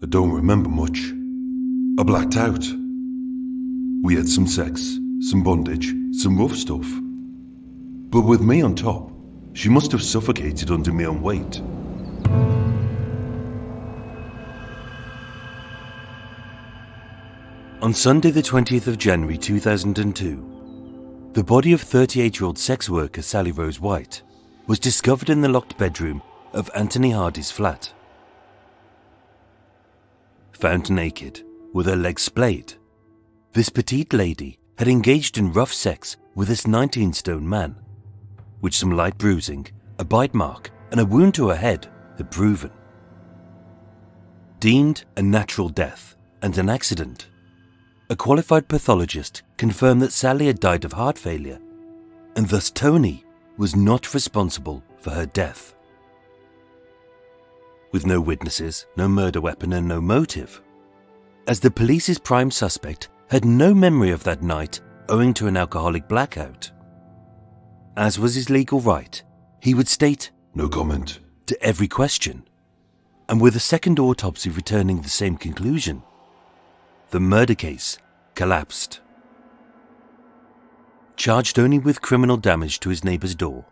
I don't remember much. I blacked out. We had some sex, some bondage, some rough stuff. But with me on top, she must have suffocated under my own weight. On Sunday the 20th of January 2002, the body of 38-year-old sex worker Sally Rose White was discovered in the locked bedroom of Anthony Hardy's flat. Found naked, with her legs splayed, this petite lady had engaged in rough sex with this 19-stone man, which some light bruising, a bite mark, and a wound to her head had proven. Deemed a natural death and an accident, a qualified pathologist confirmed that Sally had died of heart failure, and thus Tony was not responsible for her death. With no witnesses, no murder weapon, and no motive, as the police's prime suspect had no memory of that night owing to an alcoholic blackout. As was his legal right, he would state "No comment" to every question, and with a second autopsy returning the same conclusion, the murder case collapsed. Charged only with criminal damage to his neighbour's door,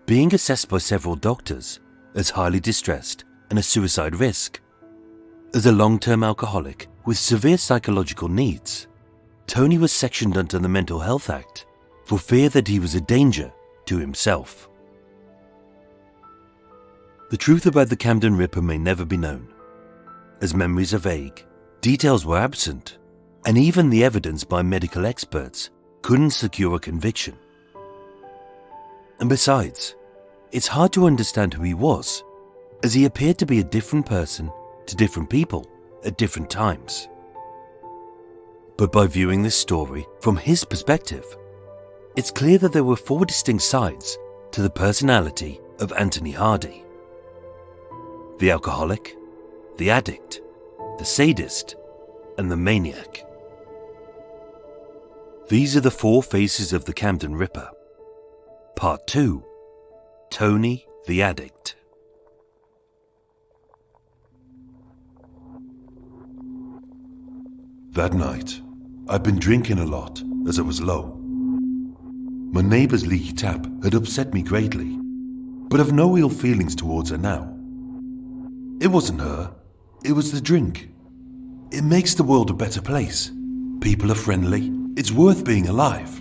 being assessed by several doctors as highly distressed and a suicide risk. As a long-term alcoholic with severe psychological needs, Tony was sectioned under the Mental Health Act for fear that he was a danger to himself. The truth about the Camden Ripper may never be known, as memories are vague, details were absent, and even the evidence by medical experts couldn't secure a conviction. And besides, it's hard to understand who he was, as he appeared to be a different person to different people at different times. But by viewing this story from his perspective, it's clear that there were four distinct sides to the personality of Anthony Hardy: the alcoholic, the addict, the sadist, and the maniac. These are the four faces of the Camden Ripper. Part 2: Tony the Addict. That night, I'd been drinking a lot as I was low. My neighbour's leaky tap had upset me greatly, but I've no ill feelings towards her now. It wasn't her, it was the drink. It makes the world a better place. People are friendly, it's worth being alive.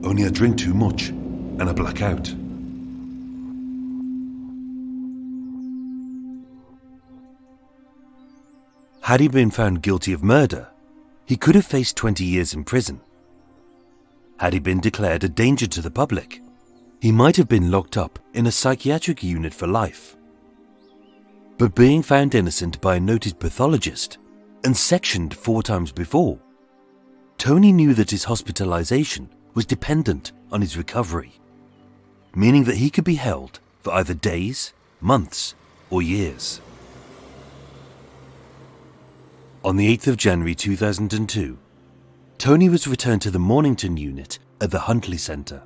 Only I drink too much and I black out. Had he been found guilty of murder, he could have faced 20 years in prison. Had he been declared a danger to the public, he might have been locked up in a psychiatric unit for life. But being found innocent by a noted pathologist and sectioned 4 times before, Tony knew that his hospitalization was dependent on his recovery, meaning that he could be held for either days, months, or years. On the 8th of January 2002, Tony was returned to the Mornington unit at the Huntley Centre,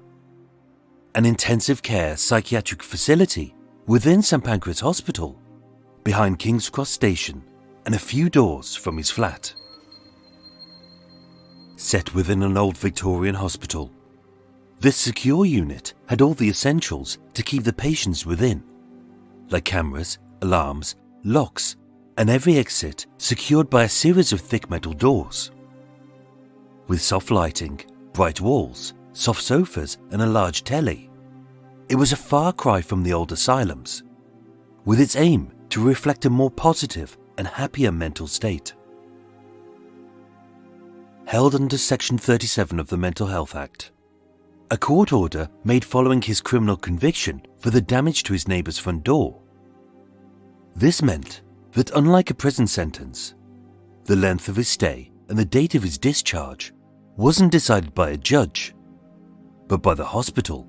an intensive care psychiatric facility within St Pancras Hospital, behind King's Cross Station and a few doors from his flat. Set within an old Victorian hospital, this secure unit had all the essentials to keep the patients within, like cameras, alarms, locks, and every exit secured by a series of thick metal doors. With soft lighting, bright walls, soft sofas, and a large telly, it was a far cry from the old asylums, with its aim to reflect a more positive and happier mental state. Held under Section 37 of the Mental Health Act, a court order made following his criminal conviction for the damage to his neighbour's front door. This meant that unlike a prison sentence, the length of his stay and the date of his discharge wasn't decided by a judge, but by the hospital.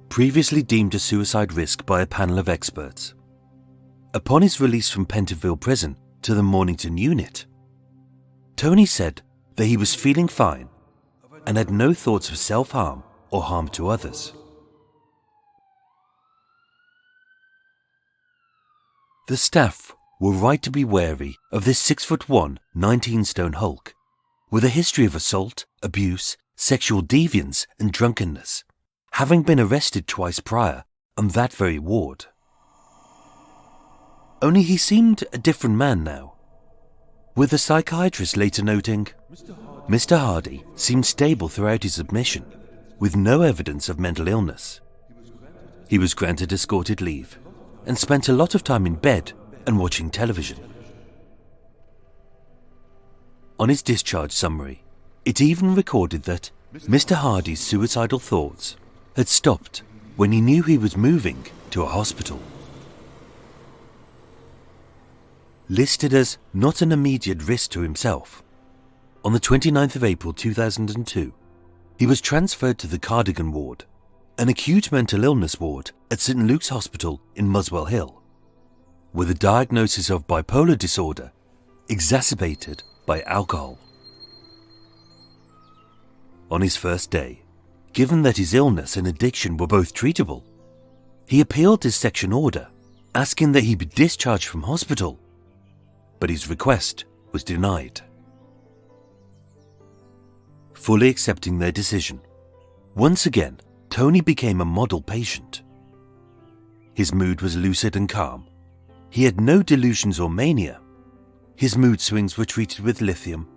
Previously deemed a suicide risk by a panel of experts, upon his release from Pentonville Prison to the Mornington unit, Tony said that he was feeling fine and had no thoughts of self-harm or harm to others. The staff were right to be wary of this 6'1", 19-stone hulk, with a history of assault, abuse, sexual deviance and drunkenness, having been arrested twice prior on that very ward. Only he seemed a different man now, with the psychiatrist later noting, Mr. Hardy seemed stable throughout his admission, with no evidence of mental illness. He was granted escorted leave and spent a lot of time in bed and watching television. On his discharge summary, it even recorded that Mr. Hardy's suicidal thoughts had stopped when he knew he was moving to a hospital. Listed as not an immediate risk to himself, on the 29th of April 2002, he was transferred to the Cardigan ward, an acute mental illness ward at St. Luke's Hospital in Muswell Hill, with a diagnosis of bipolar disorder exacerbated by alcohol. On his first day, given that his illness and addiction were both treatable, he appealed his section order, asking that he be discharged from hospital, but his request was denied. Fully accepting their decision, once again, Tony became a model patient. His mood was lucid and calm. He had no delusions or mania. His mood swings were treated with lithium.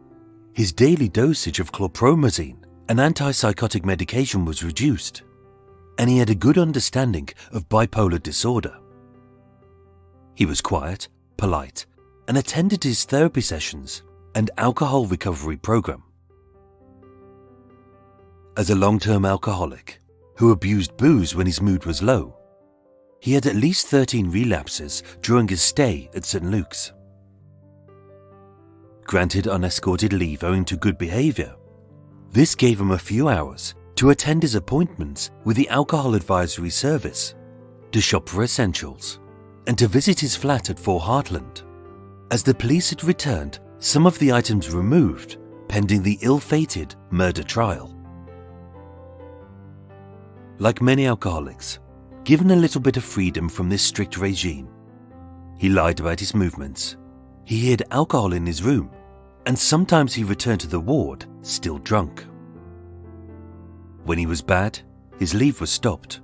His daily dosage of chlorpromazine, an antipsychotic medication, was reduced, and he had a good understanding of bipolar disorder. He was quiet, polite, and attended his therapy sessions and alcohol recovery program. As a long-term alcoholic who abused booze when his mood was low, he had at least 13 relapses during his stay at St. Luke's. Granted unescorted leave owing to good behaviour, this gave him a few hours to attend his appointments with the Alcohol Advisory Service, to shop for essentials, and to visit his flat at 4 Heartland, as the police had returned some of the items removed pending the ill-fated murder trial. Like many alcoholics, given a little bit of freedom from this strict regime, he lied about his movements, he hid alcohol in his room, and sometimes he returned to the ward still drunk. When he was bad, his leave was stopped,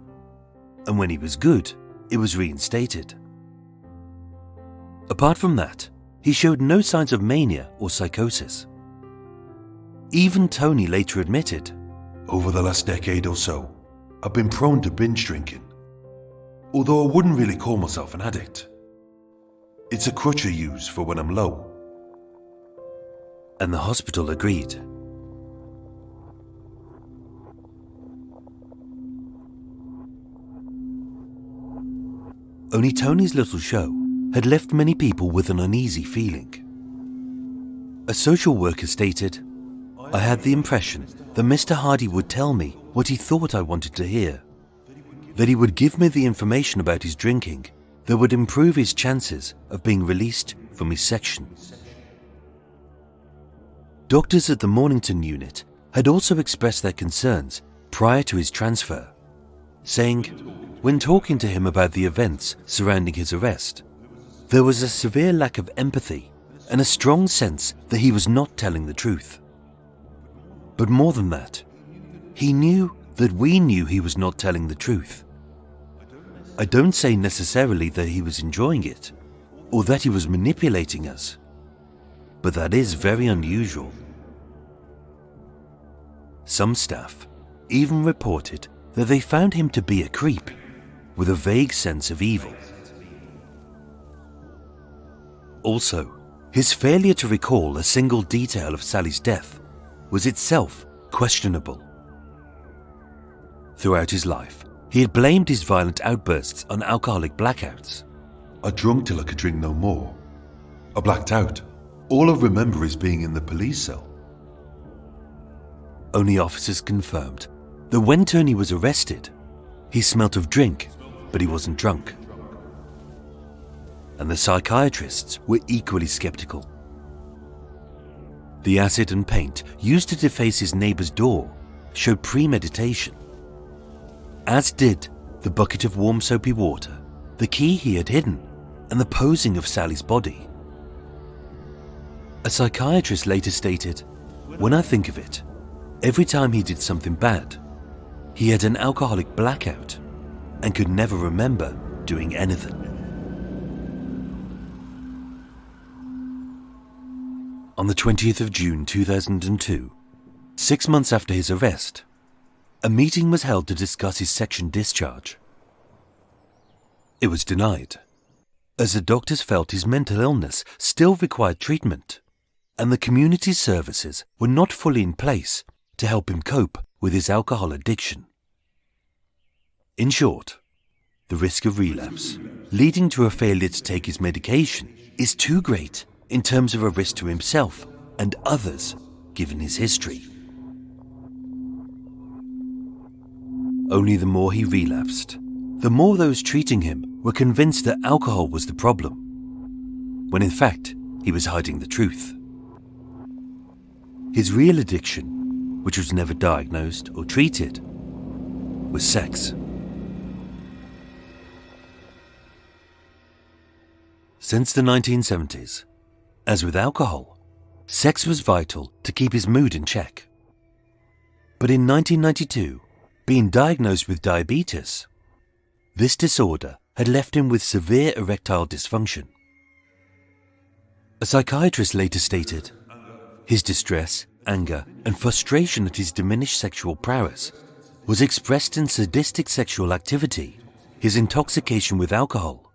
and when he was good, it was reinstated. Apart from that, he showed no signs of mania or psychosis. Even Tony later admitted, Over the last decade or so, I've been prone to binge drinking, although I wouldn't really call myself an addict. It's a crutch I use for when I'm low. and the hospital agreed. Only Tony's little show had left many people with an uneasy feeling. A social worker stated, "I had the impression that Mr. Hardy would tell me what he thought I wanted to hear, that he would give me the information about his drinking that would improve his chances of being released from his section." Doctors at the Mornington unit had also expressed their concerns prior to his transfer, saying, when talking to him about the events surrounding his arrest, there was a severe lack of empathy and a strong sense that he was not telling the truth. But more than that, he knew that we knew he was not telling the truth. I don't say necessarily that he was enjoying it, or that he was manipulating us, but that is very unusual. Some staff even reported that they found him to be a creep with a vague sense of evil. Also, his failure to recall a single detail of Sally's death was itself questionable. Throughout his life, he had blamed his violent outbursts on alcoholic blackouts. I drunk till I could drink no more. I blacked out. All I remember is being in the police cell. Only officers confirmed that when Tony was arrested, he smelt of drink, but he wasn't drunk. And the psychiatrists were equally skeptical. The acid and paint used to deface his neighbor's door showed premeditation, as did the bucket of warm soapy water, the key he had hidden, and the posing of Sally's body. A psychiatrist later stated, "When I think of it, every time he did something bad, he had an alcoholic blackout and could never remember doing anything." On the 20th of June 2002, 6 months after his arrest, a meeting was held to discuss his section discharge. It was denied, as the doctors felt his mental illness still required treatment, and the community services were not fully in place to help him cope with his alcohol addiction. In short, the risk of relapse, leading to a failure to take his medication, is too great in terms of a risk to himself and others, given his history. Only the more he relapsed, the more those treating him were convinced that alcohol was the problem, when in fact he was hiding the truth. His real addiction, which was never diagnosed or treated, was sex. Since the 1970s, as with alcohol, sex was vital to keep his mood in check. But in 1992, being diagnosed with diabetes, this disorder had left him with severe erectile dysfunction. A psychiatrist later stated, his distress, anger, and frustration at his diminished sexual prowess was expressed in sadistic sexual activity, his intoxication with alcohol,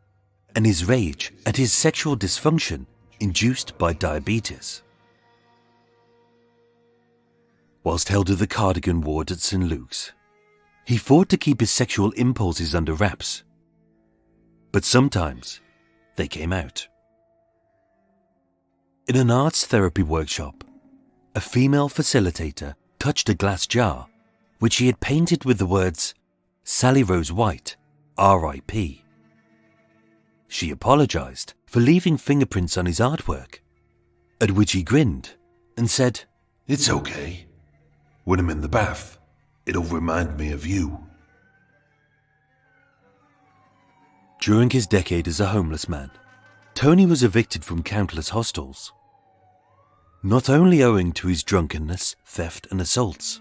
and his rage at his sexual dysfunction induced by diabetes. Whilst held at the Cardigan ward at St. Luke's, he fought to keep his sexual impulses under wraps, but sometimes they came out. In an arts therapy workshop, a female facilitator touched a glass jar which he had painted with the words, "Sally Rose White, R.I.P." She apologized for leaving fingerprints on his artwork, at which he grinned and said, "It's okay. When I'm in the bath, it'll remind me of you." During his decade as a homeless man, Tony was evicted from countless hostels, not only owing to his drunkenness, theft and assaults,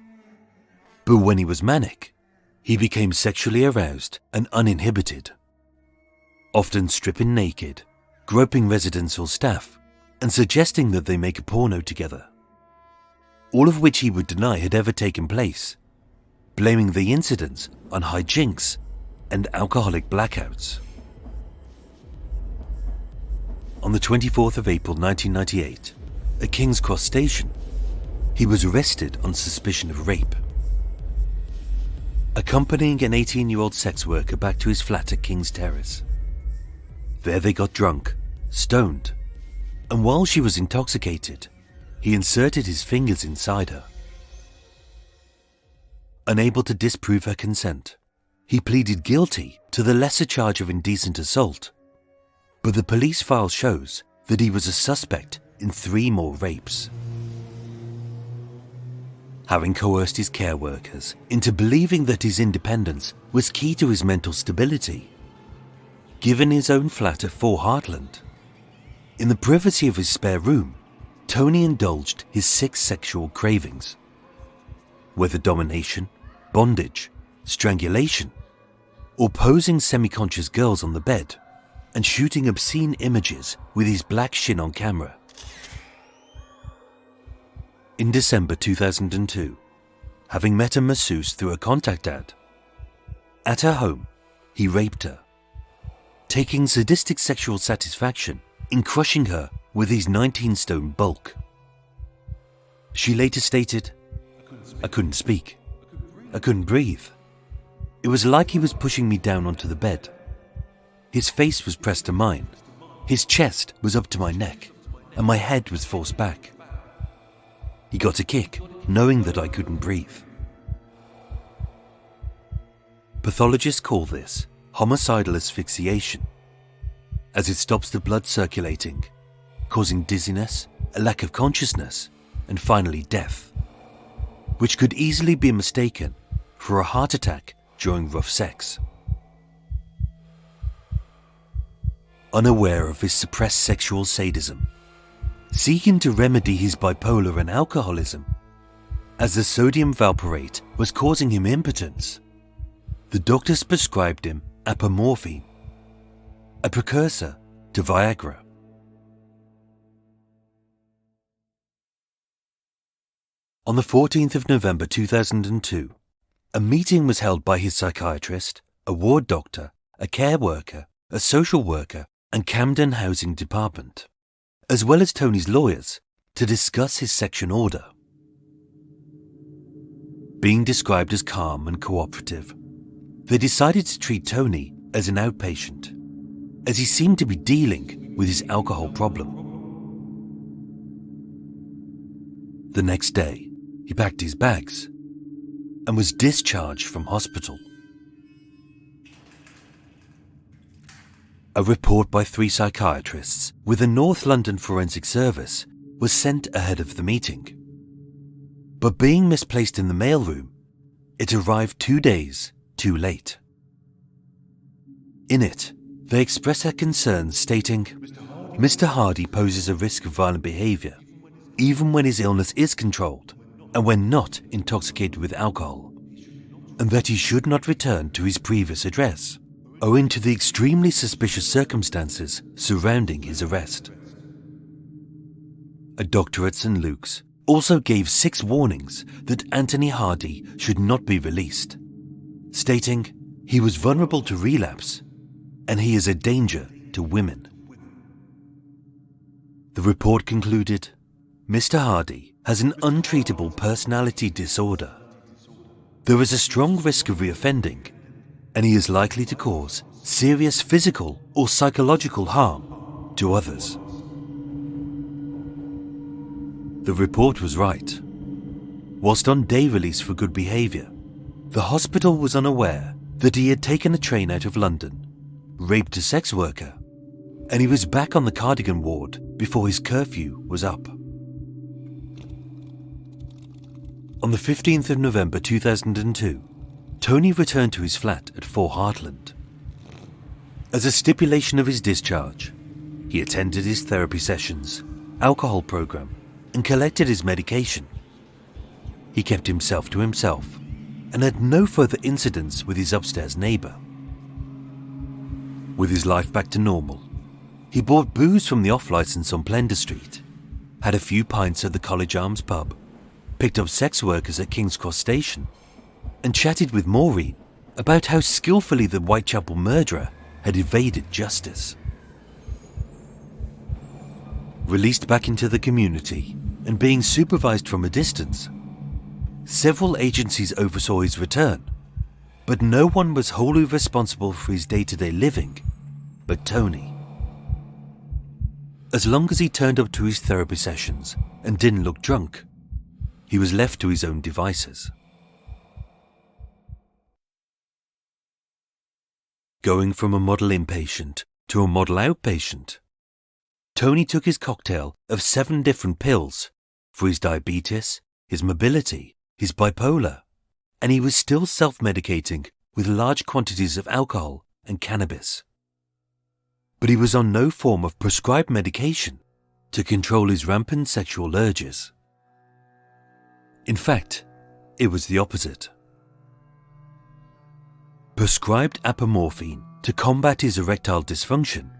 but when he was manic, he became sexually aroused and uninhibited, often stripping naked, groping residents or staff, and suggesting that they make a porno together, all of which he would deny had ever taken place, blaming the incidents on hijinks and alcoholic blackouts. On the 24th of April 1998, at King's Cross Station, he was arrested on suspicion of rape. Accompanying an 18-year-old sex worker back to his flat at King's Terrace. There they got drunk, stoned, and while she was intoxicated, he inserted his fingers inside her. Unable to disprove her consent, he pleaded guilty to the lesser charge of indecent assault, but the police file shows that he was a suspect in 3 more rapes. Having coerced his care workers into believing that his independence was key to his mental stability, given his own flat at 4 Heartland, in the privacy of his spare room, Tony indulged his 6 sexual cravings, whether domination, bondage, strangulation, or posing semi-conscious girls on the bed and shooting obscene images with his black shin on camera. In December 2002, having met a masseuse through a contact ad, at her home, he raped her, taking sadistic sexual satisfaction in crushing her with his 19-stone bulk. She later stated, "I couldn't speak. I couldn't breathe. It was like he was pushing me down onto the bed. His face was pressed to mine. His chest was up to my neck, and my head was forced back. He got a kick, knowing that I couldn't breathe." Pathologists call this homicidal asphyxiation, as it stops the blood circulating, causing dizziness, a lack of consciousness, and finally death, which could easily be mistaken for a heart attack during rough sex. unaware of his suppressed sexual sadism, seeking to remedy his bipolar and alcoholism, as the sodium valproate was causing him impotence. The doctors prescribed him apomorphine, a precursor to Viagra. On the 14th of November 2002, a meeting was held by his psychiatrist, a ward doctor, a care worker, a social worker, and Camden Housing Department, as well as Tony's lawyers, to discuss his section order. Being described as calm and cooperative, they decided to treat Tony as an outpatient, as he seemed to be dealing with his alcohol problem. The next day, he packed his bags and was discharged from hospital. A report by 3 psychiatrists with the North London Forensic Service was sent ahead of the meeting. But being misplaced in the mailroom, it arrived 2 days too late. In it, they express their concerns stating, Mr. Hardy poses a risk of violent behaviour, even when his illness is controlled and when not intoxicated with alcohol, and that he should not return to his previous address, owing to the extremely suspicious circumstances surrounding his arrest. A doctor at St. Luke's also gave 6 warnings that Anthony Hardy should not be released, stating he was vulnerable to relapse and he is a danger to women. The report concluded, Mr. Hardy has an untreatable personality disorder. There is a strong risk of reoffending, and he is likely to cause serious physical or psychological harm to others. The report was right. Whilst on day release for good behaviour, the hospital was unaware that he had taken a train out of London, raped a sex worker, and he was back on the Cardigan ward before his curfew was up. On the 15th of November 2002, Tony returned to his flat at 4 Hartland. As a stipulation of his discharge, he attended his therapy sessions, alcohol program, and collected his medication. He kept himself to himself and had no further incidents with his upstairs neighbour. With his life back to normal, he bought booze from the off-licence on Plender Street, had a few pints at the College Arms pub, picked up sex workers at King's Cross Station, and chatted with Maureen about how skillfully the Whitechapel murderer had evaded justice. Released back into the community and being supervised from a distance, several agencies oversaw his return, but no one was wholly responsible for his day-to-day living but Tony. As long as he turned up to his therapy sessions and didn't look drunk, he was left to his own devices. Going from a model inpatient to a model outpatient, Tony took his cocktail of 7 different pills for his diabetes, his mobility, his bipolar, and he was still self-medicating with large quantities of alcohol and cannabis. But he was on no form of prescribed medication to control his rampant sexual urges. In fact, it was the opposite. Prescribed apomorphine to combat his erectile dysfunction,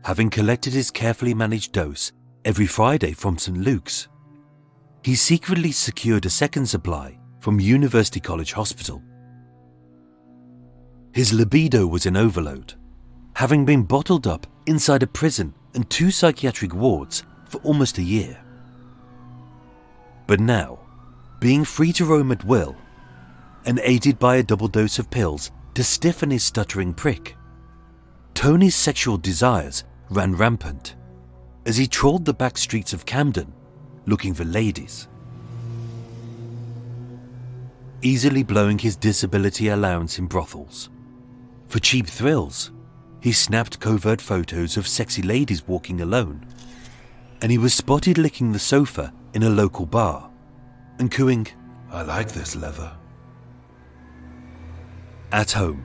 having collected his carefully managed dose every Friday from St. Luke's, he secretly secured a second supply from University College Hospital. His libido was in overload, having been bottled up inside a prison and 2 psychiatric wards for almost a year. But now, being free to roam at will, and aided by a double dose of pills to stiffen his stuttering prick, Tony's sexual desires ran rampant as he trawled the back streets of Camden looking for ladies. Easily blowing his disability allowance in brothels. For cheap thrills, he snapped covert photos of sexy ladies walking alone, and he was spotted licking the sofa in a local bar and cooing, "I like this leather." At home,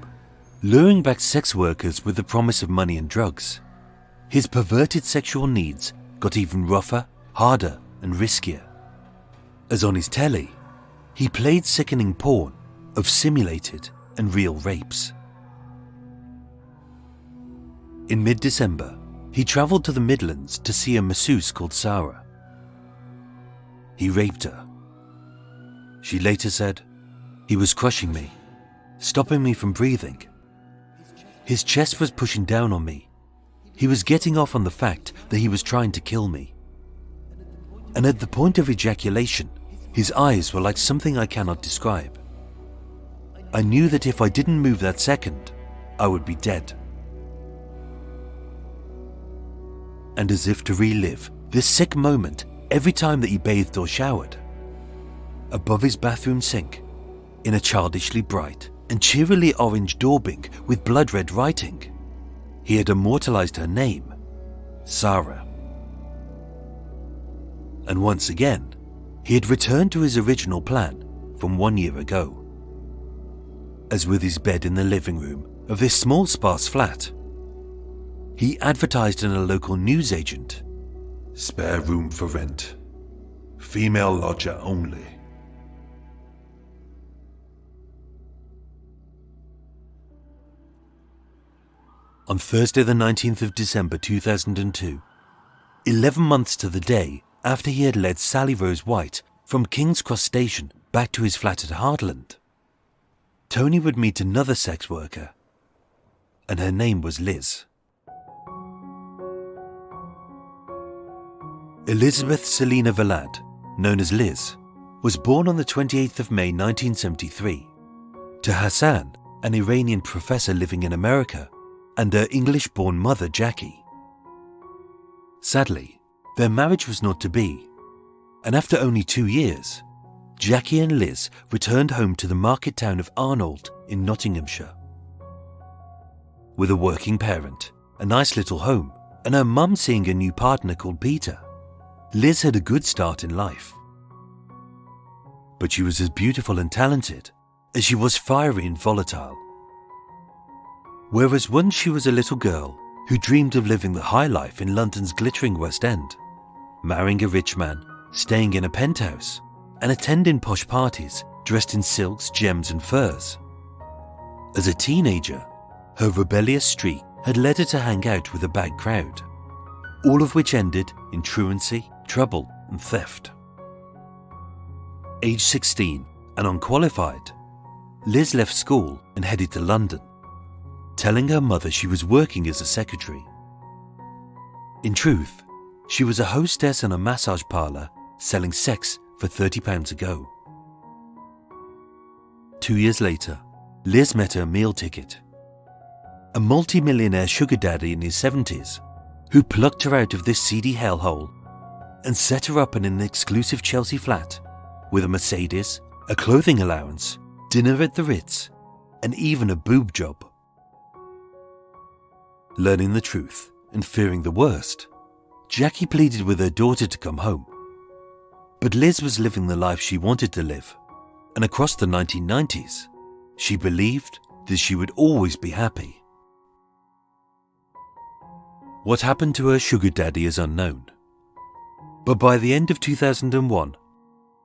luring back sex workers with the promise of money and drugs. His perverted sexual needs got even rougher, harder, and riskier. As on his telly, he played sickening porn of simulated and real rapes. In mid-December, he travelled to the Midlands to see a masseuse called Sarah. He raped her. She later said, "He was crushing me, stopping me from breathing. His chest was pushing down on me. He was getting off on the fact that he was trying to kill me. And at the point of ejaculation, his eyes were like something I cannot describe. I knew that if I didn't move that second, I would be dead." And as if to relive this sick moment every time that he bathed or showered, above his bathroom sink, in a childishly bright and cheerily orange daubing with blood-red writing, he had immortalized her name, Sarah. And once again, he had returned to his original plan from 1 year ago. As with his bed in the living room of this small sparse flat, he advertised in a local newsagent, "Spare room for rent. Female lodger only." On Thursday the 19th of December 2002, 11 months to the day after he had led Sally Rose White from King's Cross Station back to his flat at Heartland, Tony would meet another sex worker, and her name was Liz. Elizabeth Selina Valad, known as Liz, was born on the 28th of May 1973 to Hassan, an Iranian professor living in America, and her English-born mother Jackie. Sadly, their marriage was not to be, and after only 2 years, Jackie and Liz returned home to the market town of Arnold in Nottinghamshire. With a working parent, a nice little home, and her mum seeing a new partner called Peter, Liz had a good start in life. But she was as beautiful and talented as she was fiery and volatile. Whereas once she was a little girl who dreamed of living the high life in London's glittering West End, marrying a rich man, staying in a penthouse, and attending posh parties dressed in silks, gems and furs. As a teenager, her rebellious streak had led her to hang out with a bad crowd, all of which ended in truancy, trouble and theft. Age 16 and unqualified, Liz left school and headed to London, telling her mother she was working as a secretary. In truth, she was a hostess in a massage parlour selling sex for £30 a go. 2 years later, Liz met her meal ticket. A multi-millionaire sugar daddy in his 70s who plucked her out of this seedy hellhole and set her up in an exclusive Chelsea flat with a Mercedes, a clothing allowance, dinner at the Ritz, and even a boob job. Learning the truth and fearing the worst, Jackie pleaded with her daughter to come home. But Liz was living the life she wanted to live, and across the 1990s, she believed that she would always be happy. What happened to her sugar daddy is unknown. But by the end of 2001,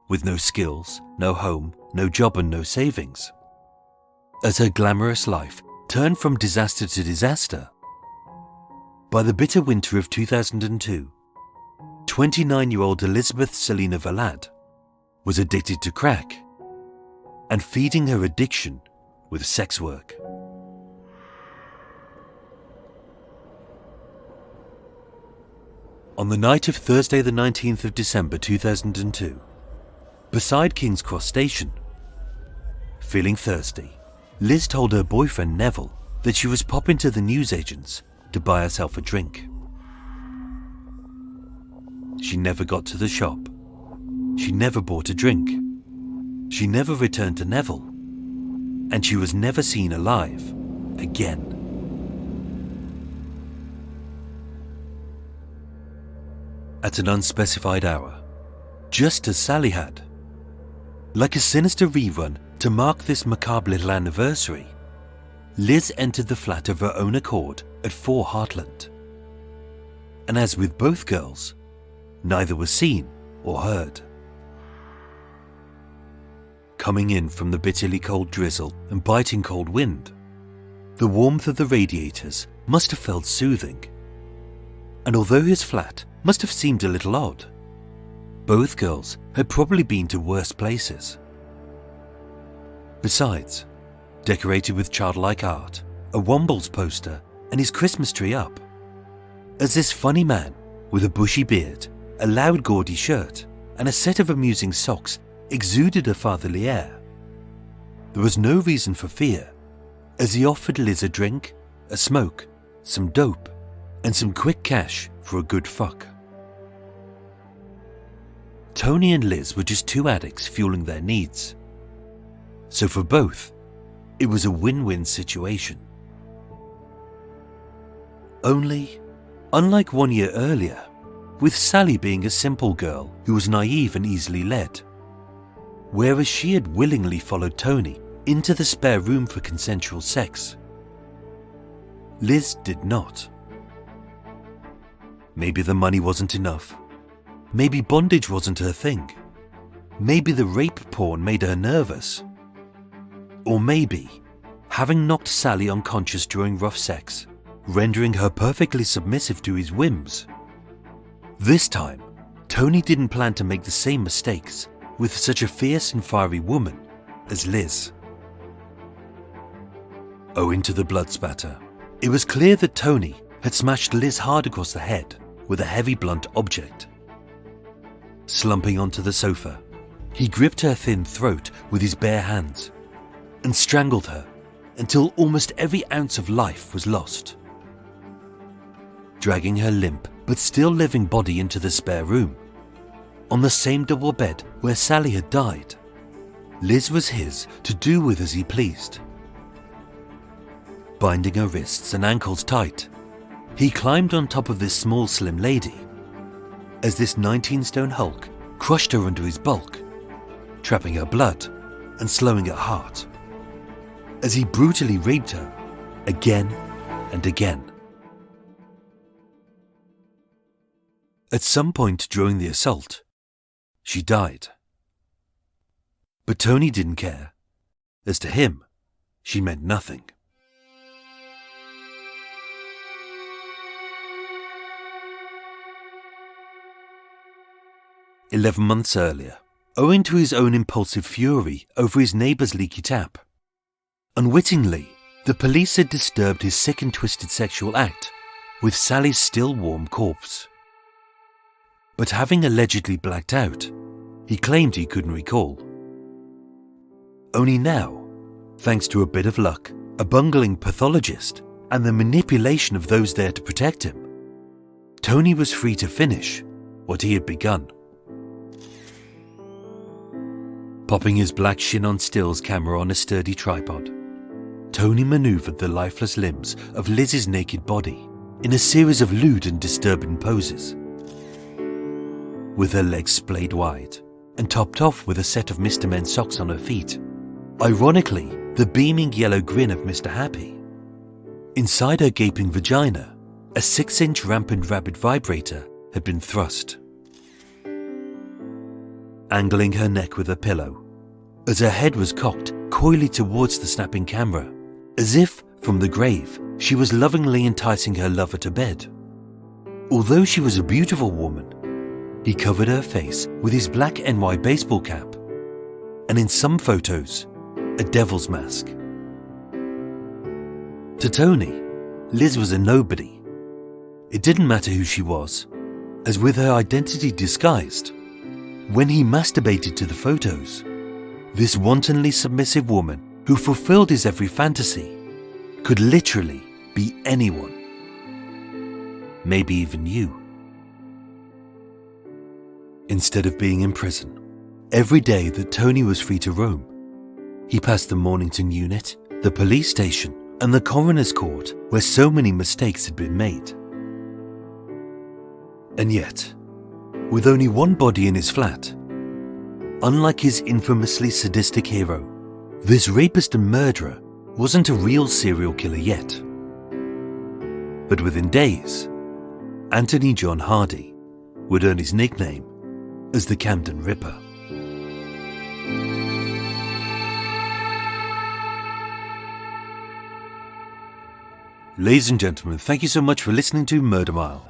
with no skills, no home, no job and no savings, as her glamorous life turned from disaster to disaster, by the bitter winter of 2002, 29-year-old Elizabeth Selina Valad was addicted to crack and feeding her addiction with sex work. On the night of Thursday the 19th of December 2002, beside King's Cross Station, feeling thirsty, Liz told her boyfriend Neville that she was popping to the newsagents to buy herself a drink. She never got to the shop. She never bought a drink. She never returned to Neville. And she was never seen alive again. At an unspecified hour, just as Sally had, like a sinister rerun to mark this macabre little anniversary, Liz entered the flat of her own accord at 4 Heartland. And as with both girls, neither was seen or heard. Coming in from the bitterly cold drizzle and biting cold wind, the warmth of the radiators must have felt soothing. And although his flat must have seemed a little odd, both girls had probably been to worse places. Besides, decorated with childlike art, a Wombles poster, and his Christmas tree up, as this funny man with a bushy beard, a loud gaudy shirt, and a set of amusing socks exuded a fatherly air, there was no reason for fear, as he offered Liz a drink, a smoke, some dope, and some quick cash for a good fuck. Tony and Liz were just 2 addicts fueling their needs. So for both, it was a win-win situation. Only, unlike 1 year earlier, with Sally being a simple girl who was naive and easily led, whereas she had willingly followed Tony into the spare room for consensual sex, Liz did not. Maybe the money wasn't enough. Maybe bondage wasn't her thing. Maybe the rape porn made her nervous. Or maybe, having knocked Sally unconscious during rough sex, rendering her perfectly submissive to his whims. This time, Tony didn't plan to make the same mistakes with such a fierce and fiery woman as Liz. Owing to the blood spatter, it was clear that Tony had smashed Liz hard across the head with a heavy blunt object. Slumping onto the sofa, he gripped her thin throat with his bare hands and strangled her until almost every ounce of life was lost. Dragging her limp but still living body into the spare room, on the same double bed where Sally had died, Liz was his to do with as he pleased. Binding her wrists and ankles tight, he climbed on top of this small slim lady as this 19-stone hulk crushed her under his bulk, trapping her blood and slowing her heart, as he brutally raped her again and again. At some point during the assault, she died. But Tony didn't care, as to him, she meant nothing. "11 months earlier, owing to his own impulsive fury over his neighbour's leaky tap, unwittingly, the police had disturbed his sick and twisted sexual act with Sally's still warm corpse. But having allegedly blacked out, he claimed he couldn't recall. Only now, thanks to a bit of luck, a bungling pathologist, and the manipulation of those there to protect him, Tony was free to finish what he had begun. Popping his black shin-on stills camera on a sturdy tripod, Tony manoeuvred the lifeless limbs of Liz's naked body in a series of lewd and disturbing poses. With her legs splayed wide and topped off with a set of Mr. Men socks on her feet, ironically the beaming yellow grin of Mr. Happy. Inside her gaping vagina, a 6-inch rampant rabbit vibrator had been thrust. Angling her neck with a pillow, as her head was cocked coyly towards the snapping camera, as if, from the grave, she was lovingly enticing her lover to bed. Although she was a beautiful woman, he covered her face with his black NY baseball cap, and in some photos, a devil's mask. To Tony, Liz was a nobody. It didn't matter who she was, as with her identity disguised, when he masturbated to the photos, this wantonly submissive woman who fulfilled his every fantasy could literally be anyone. Maybe even you. Instead of being in prison, every day that Tony was free to roam, he passed the Mornington unit, the police station, and the coroner's court where so many mistakes had been made. And yet, with only one body in his flat, unlike his infamously sadistic hero, this rapist and murderer wasn't a real serial killer yet. But within days, Anthony John Hardy would earn his nickname as the Camden Ripper. Ladies and gentlemen, thank you so much for listening to Murder Mile.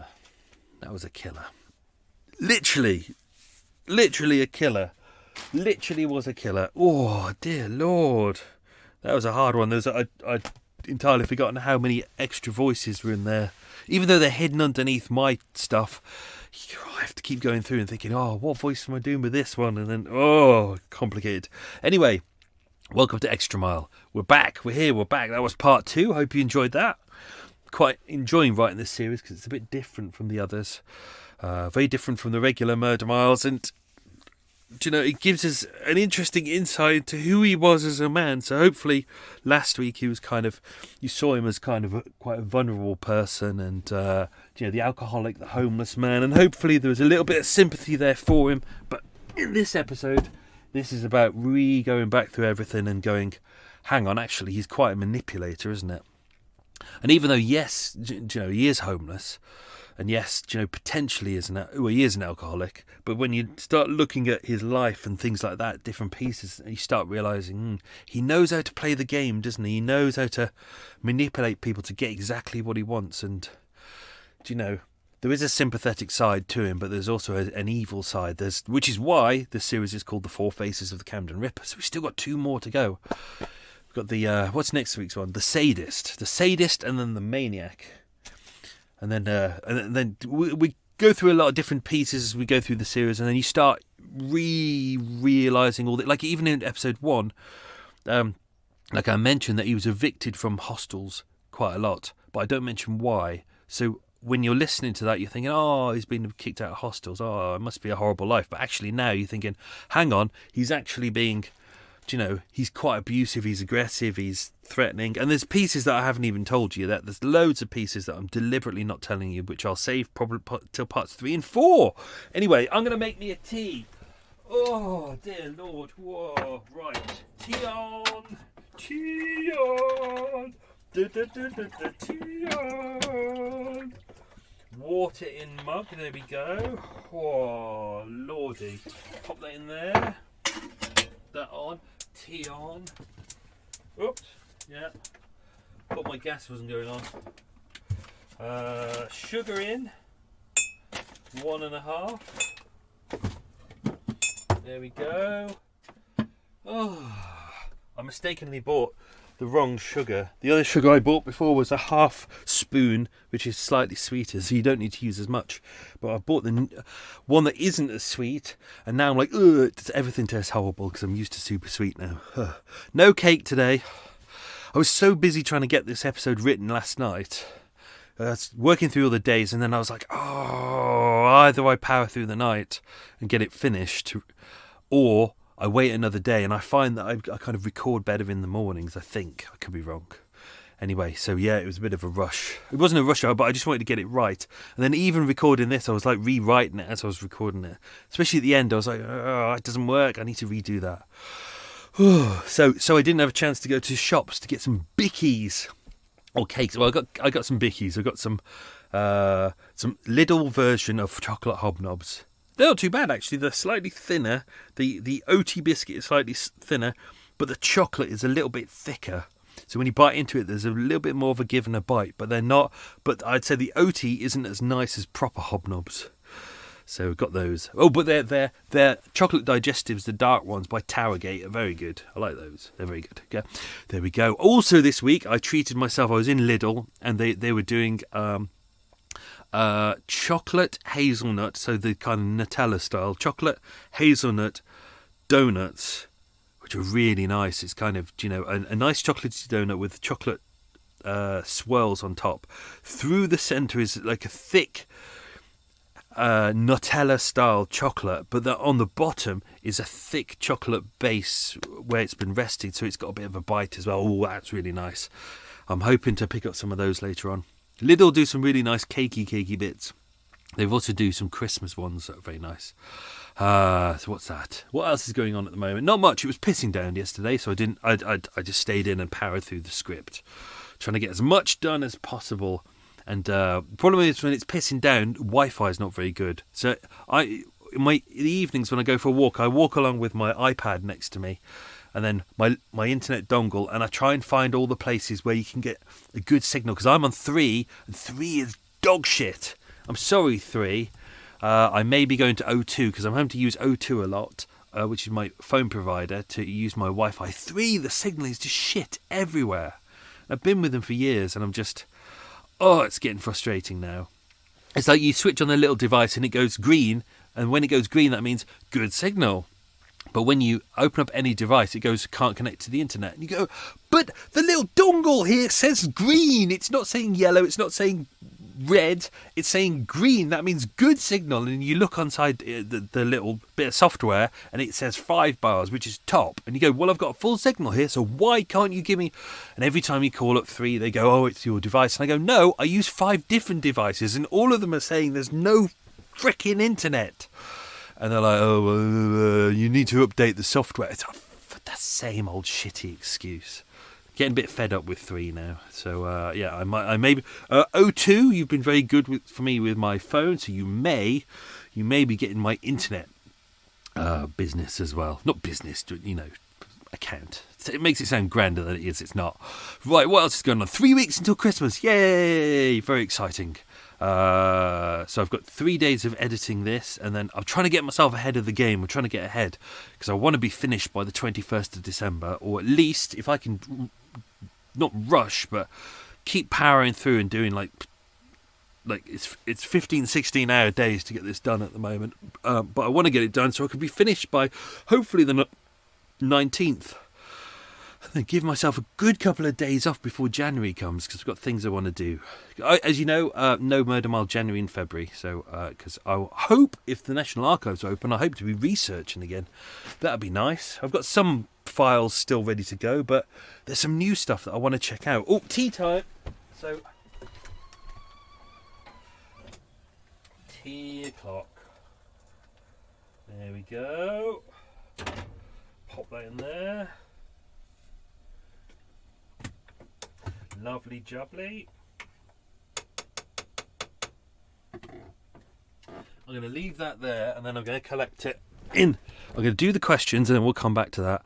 That was a killer. Literally a killer. Literally was a killer. Oh, dear Lord. That was a hard one. I'd entirely forgotten how many extra voices were in there. Even though they're hidden underneath my stuff, I have to keep going through and thinking, oh, what voice am I doing with this one? And then, oh, complicated. Anyway, welcome to Extra Mile. We're back. We're here. We're back. That was part 2. Hope you enjoyed that. Quite enjoying writing this series because it's a bit different from the others. Very different from the regular Murder Miles. And, it gives us an interesting insight to who he was as a man. So hopefully last week he was you saw him as quite a vulnerable person and, the alcoholic, the homeless man. And hopefully there was a little bit of sympathy there for him. But in this episode, this is about going back through everything and going, hang on, actually, he's quite a manipulator, isn't it? And even though, yes, he is homeless, and yes, potentially he is an alcoholic, but when you start looking at his life and things like that, different pieces, you start realising he knows how to play the game, doesn't he? He knows how to manipulate people to get exactly what he wants, and, there is a sympathetic side to him, but there's also an evil side, which is why the series is called The Four Faces of the Camden Ripper, so we've still got 2 more to go. Got the what's next week's one? The sadist, and then the maniac, and then we go through a lot of different pieces as we go through the series, and then you start realizing all that. Like even in episode 1, like I mentioned that he was evicted from hostels quite a lot, but I don't mention why. So when you're listening to that, you're thinking, oh, he's been kicked out of hostels. Oh, it must be a horrible life. But actually now you're thinking, hang on, he's actually being. He's quite abusive, he's aggressive, he's threatening. And there's pieces that I haven't even told you. There's loads of pieces that I'm deliberately not telling you, which I'll save probably till parts 3 and 4. Anyway, I'm going to make me a tea. Oh, dear Lord. Whoa, right. Tea on. Tea on. Tea on. Water in mug. There we go. Oh, Lordy. Pop that in there. That on. Tea on. Oops. Yeah. Thought my gas wasn't going on. Sugar in. 1.5. There we go. Oh, I mistakenly bought the wrong sugar. The other sugar I bought before was a half spoon, which is slightly sweeter, so you don't need to use as much. But I bought the one that isn't as sweet, and now I'm like, ugh, everything tastes horrible because I'm used to super sweet now. No cake today. I was so busy trying to get this episode written last night. Working through all the days, and then I was like, oh, either I power through the night and get it finished, or I wait another day, and I find that I kind of record better in the mornings, I think. I could be wrong. Anyway, so yeah, it was a bit of a rush. It wasn't a rush hour, but I just wanted to get it right. And then even recording this, I was like rewriting it as I was recording it. Especially at the end, I was like, oh, it doesn't work. I need to redo that. So I didn't have a chance to go to shops to get some bickies or cakes. Well, I got some bickies. I got some Lidl version of chocolate hobnobs. They're not too bad, actually. They're slightly thinner. The OT biscuit is slightly thinner, but the chocolate is a little bit thicker. So when you bite into it, there's a little bit more of a give and a bite, but they're not. But I'd say the OT isn't as nice as proper hobnobs. So we've got those. Oh, but they're chocolate digestives, the dark ones by Towergate, are very good. I like those. They're very good. Okay. There we go. Also this week, I treated myself. I was in Lidl, and they were doing chocolate hazelnut, so the kind of Nutella style chocolate hazelnut donuts, which are really nice. It's kind of, a nice chocolatey donut with chocolate swirls on top. Through the centre is like a thick Nutella style chocolate, but on the bottom is a thick chocolate base where it's been resting, so it's got a bit of a bite as well. Oh, that's really nice. I'm hoping to pick up some of those later on. Lidl do some really nice cakey bits. They've also do some Christmas ones that are very nice. So what's that? What else is going on at the moment? Not much. It was pissing down yesterday, so I didn't. I just stayed in and powered through the script, trying to get as much done as possible. And the problem is when it's pissing down, Wi-Fi is not very good. So in the evenings when I go for a walk, I walk along with my iPad next to me, and then my internet dongle, and I try and find all the places where you can get a good signal, because I'm on 3, and 3 is dog shit. I'm sorry, 3. I may be going to O2 because I'm having to use O2 a lot, which is my phone provider, to use my Wi-Fi. 3, the signal is just shit everywhere. I've been with them for years, and I'm just, it's getting frustrating now. It's like you switch on the little device and it goes green, and when it goes green, that means good signal. But when you open up any device, it goes, can't connect to the internet. And you go, but the little dongle here says green. It's not saying yellow. It's not saying red. It's saying green. That means good signal. And you look inside the little bit of software and it says 5 bars, which is top. And you go, well, I've got a full signal here, so why can't you give me... And every time you call up 3, they go, it's your device. And I go, no, I use 5 different devices, and all of them are saying there's no frickin' internet. And they're like, you need to update the software. It's that same old shitty excuse. Getting a bit fed up with 3 now. So, I may be... O2, you've been very good for me with my phone, so you may be getting my internet business as well. Not business, account. It makes it sound grander than it is. It's not. Right, what else is going on? 3 weeks until Christmas. Yay! Very exciting. So I've got 3 days of editing this, and then I'm trying to get myself ahead of the game. I'm trying to get ahead because I want to be finished by the 21st of December, or at least if I can not rush, but keep powering through and doing like it's 15-16 hour days to get this done at the moment, but I want to get it done so I can be finished by hopefully the 19th. And then give myself a good couple of days off before January comes, because I've got things I want to do. As you know, no Murder Mile January and February. So, because I hope, if the National Archives are open, I hope to be researching again. That'd be nice. I've got some files still ready to go, but there's some new stuff that I want to check out. Oh, tea time. So, tea o'clock. There we go. Pop that in there. Lovely jubbly. I'm going to leave that there, and then I'm going to collect it in. I'm going to do the questions, and then we'll come back to that.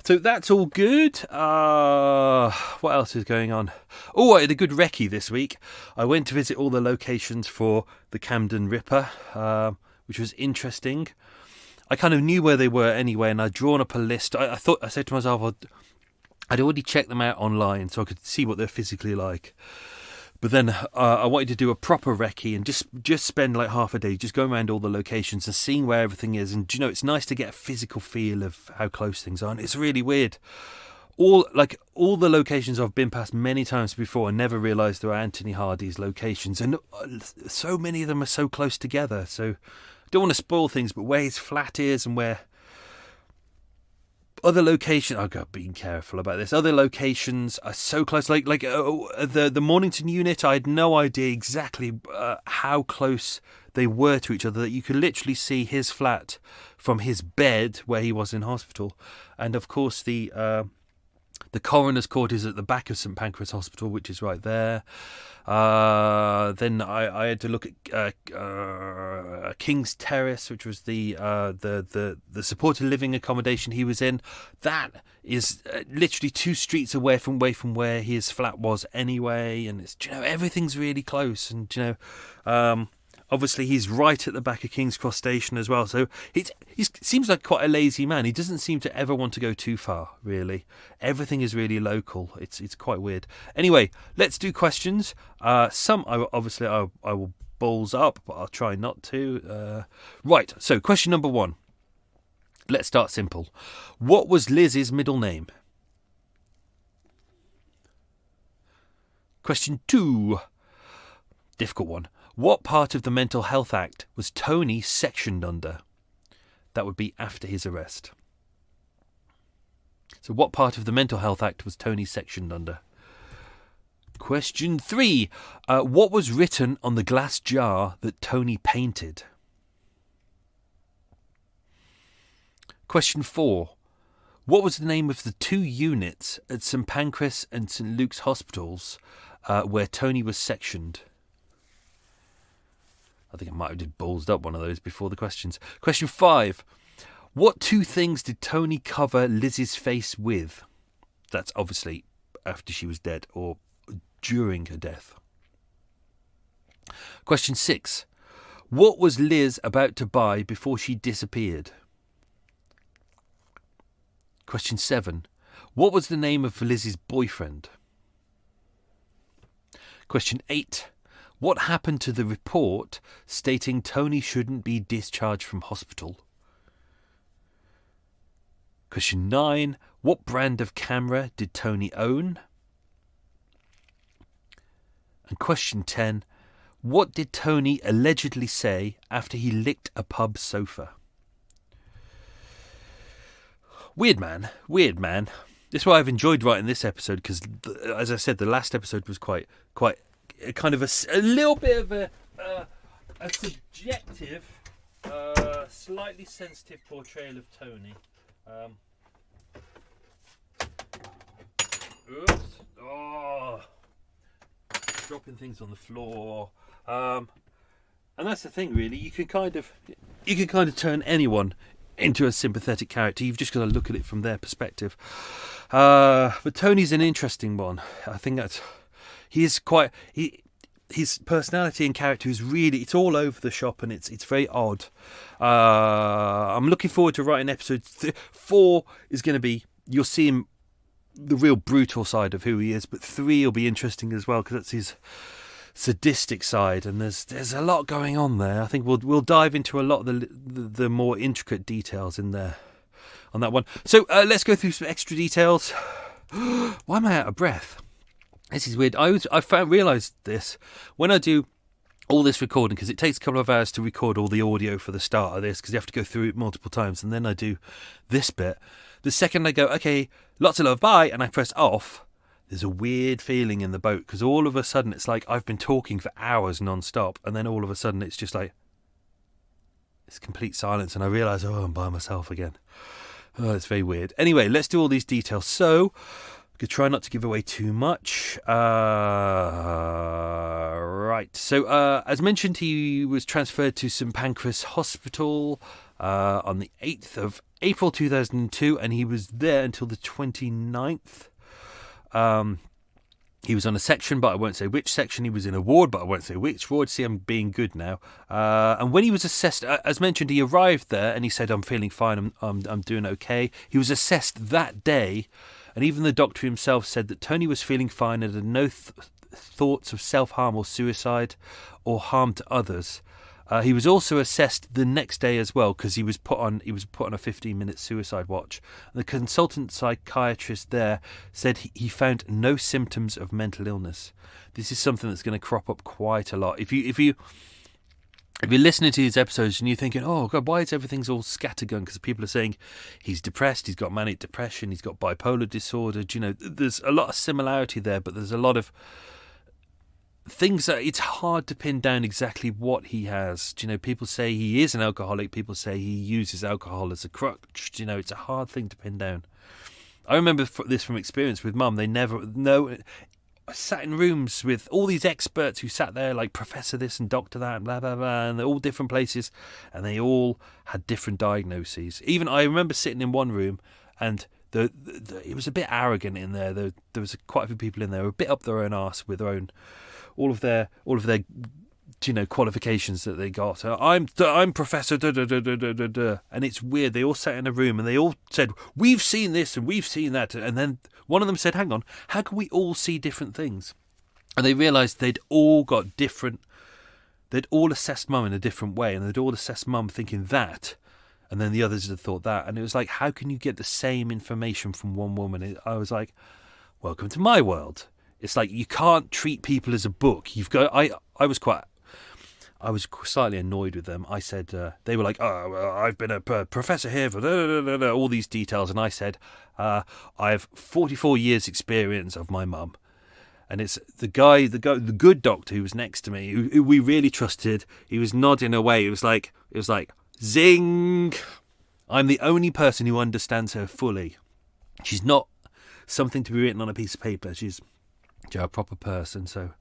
So that's all good. What else is going on? Oh, I had a good recce this week. I went to visit all the locations for the Camden Ripper, which was interesting. I kind of knew where they were anyway, and I'd drawn up a list. I said to myself, I'd already checked them out online so I could see what they're physically like. But then I wanted to do a proper recce and just spend like half a day just going around all the locations and seeing where everything is. And, it's nice to get a physical feel of how close things are. And it's really weird. All the locations I've been past many times before, I never realised they were Anthony Hardy's locations. And so many of them are so close together. So I don't want to spoil things, but where his flat is and where... Other locations, I've got being careful about this. Other locations are so close, like the Mornington unit. I had no idea exactly how close they were to each other. That you could literally see his flat from his bed where he was in hospital, and of course the coroner's court is at the back of St Pancras Hospital, which is right there. Then I had to look at King's Terrace, which was the supported living accommodation he was in. That is literally 2 streets away from where his flat was anyway, and it's everything's really close, and obviously he's right at the back of King's Cross Station as well, so he seems like quite a lazy man. He doesn't seem to ever want to go too far, really. Everything is really local. It's quite weird. Anyway, let's do questions. Some I will balls up, but I'll try not to. Right, so question number 1. Let's start simple. What was Liz's middle name? Question 2. Difficult one. What part of the Mental Health Act was Tony sectioned under? That would be after his arrest. So what part of the Mental Health Act was Tony sectioned under? Question 3. What was written on the glass jar that Tony painted? Question 4. What was the name of the 2 units at St Pancras and St Luke's hospitals where Tony was sectioned? I think I might have just ballsed up one of those before the questions. Question 5. What 2 things did Tony cover Lizzy's face with? That's obviously after she was dead or during her death. Question 6. What was Liz about to buy before she disappeared? Question 7. What was the name of Lizzy's boyfriend? Question 8. What happened to the report stating Tony shouldn't be discharged from hospital? Question 9. What brand of camera did Tony own? And question 10. What did Tony allegedly say after he licked a pub sofa? Weird man. That's why I've enjoyed writing this episode, because, as I said, the last episode was quite kind of a little bit of a subjective, slightly sensitive portrayal of Tony. Oops. Oh, dropping things on the floor. And that's the thing, really. You can kind of turn anyone into a sympathetic character. You've just got to look at it from their perspective. But Tony's an interesting one. I think that's his personality and character is really, it's all over the shop, and it's very odd. I'm looking forward to writing episode 4 is going to be, you'll see him, the real brutal side of who he is, but 3 will be interesting as well, because that's his sadistic side, and there's a lot going on there. I think we'll dive into a lot of the more intricate details in there on that one. So let's go through some extra details. Why am I out of breath? This is weird. I realised this when I do all this recording, because it takes a couple of hours to record all the audio for the start of this, because you have to go through it multiple times, and then I do this bit. The second I go, okay, lots of love, bye, and I press off, there's a weird feeling in the boat, because all of a sudden it's like I've been talking for hours non-stop, and then all of a sudden it's just like, it's complete silence, and I realise, I'm by myself again. Oh, it's very weird. Anyway, let's do all these details. So, I could try not to give away too much. Right. So, as mentioned, he was transferred to St Pancras Hospital on the 8th of April 2002, and he was there until the 29th. He was on a section, but I won't say which section. He was in a ward, but I won't say which ward. See, I'm being good now. And when he was assessed, as mentioned, he arrived there and he said, "I'm feeling fine. I'm doing okay." He was assessed that day, and even the doctor himself said that Tony was feeling fine and had no thoughts of self-harm or suicide or harm to others. He was also assessed the next day as well, because he was put on a 15-minute suicide watch. The consultant psychiatrist there said he found no symptoms of mental illness. This is something that's going to crop up quite a lot. If you're listening to these episodes and you're thinking, "Oh God, why is everything's all scattergun?" Because people are saying he's depressed, he's got manic depression, he's got bipolar disorder. There's a lot of similarity there, but there's a lot of things that it's hard to pin down exactly what he has. People say he is an alcoholic. People say he uses alcohol as a crutch. It's a hard thing to pin down. I remember this from experience with Mum. They never know. I sat in rooms with all these experts who sat there like Professor this and Doctor that and blah, blah, blah, and they're all different places, and they all had different diagnoses. Even I remember sitting in one room, and it was a bit arrogant in there. There was quite a few people in there who were a bit up their own arse with their own all of their qualifications that they got. I'm Professor da da da da da da da, and it's weird. They all sat in a room and they all said, "We've seen this and we've seen that," and then one of them said, "Hang on, how can we all see different things?" And they realised they'd all assessed Mum in a different way, and they'd all assessed Mum thinking that, and then the others had thought that, and it was like, how can you get the same information from one woman? I was like, welcome to my world. It's like you can't treat people as a book. You've got. I was slightly annoyed with them. I said they were like, "Oh, well, I've been a professor here for all these details," and I said, "I have 44 years' experience of my mum." And it's the good doctor who was next to me, who we really trusted. He was nodding away. It was like zing. I'm the only person who understands her fully. She's not something to be written on a piece of paper. She's a proper person. So